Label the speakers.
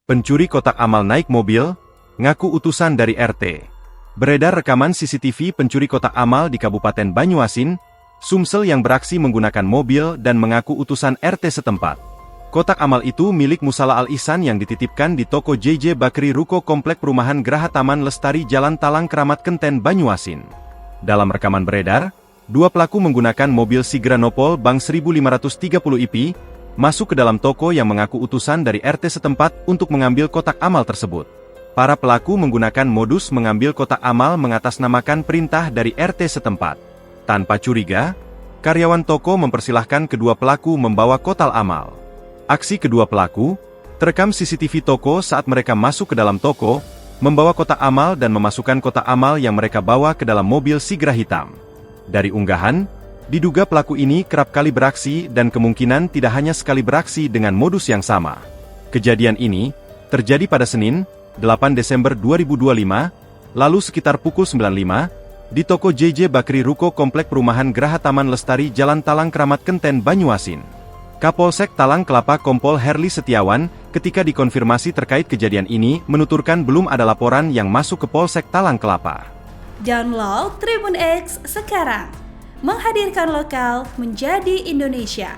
Speaker 1: Pencuri kotak amal naik mobil, ngaku utusan dari RT. Beredar rekaman CCTV pencuri kotak amal di Kabupaten Banyuasin, Sumsel yang beraksi menggunakan mobil dan mengaku utusan RT setempat. Kotak amal itu milik Musala Al-Ihsan yang dititipkan di toko JJ Bakri Ruko Komplek Perumahan Geraha Taman Lestari Jalan Talang Kramat Kenten Banyuasin. Dalam rekaman beredar, dua pelaku menggunakan mobil Sigra Nopol Bang 1530 IP, masuk ke dalam toko yang mengaku utusan dari RT setempat untuk mengambil kotak amal tersebut. Para pelaku menggunakan modus mengambil kotak amal mengatasnamakan perintah dari RT setempat. Tanpa curiga, karyawan toko mempersilahkan kedua pelaku membawa kotak amal. Aksi kedua pelaku terekam CCTV toko saat mereka masuk ke dalam toko, membawa kotak amal dan memasukkan kotak amal yang mereka bawa ke dalam mobil Sigra hitam. Dari unggahan, diduga pelaku ini kerap kali beraksi dan kemungkinan tidak hanya sekali beraksi dengan modus yang sama. Kejadian ini terjadi pada Senin, 8 Desember 2025, lalu sekitar pukul 9.05, di toko JJ Bakri Ruko Komplek Perumahan Geraha Taman Lestari Jalan Talang Kramat Kenten Banyuasin. Kapolsek Talang Kelapa Kompol Herli Setiawan, ketika dikonfirmasi terkait kejadian ini, menuturkan belum ada laporan yang masuk ke Polsek Talang Kelapa.
Speaker 2: Download Tribun X sekarang, menghadirkan lokal menjadi Indonesia.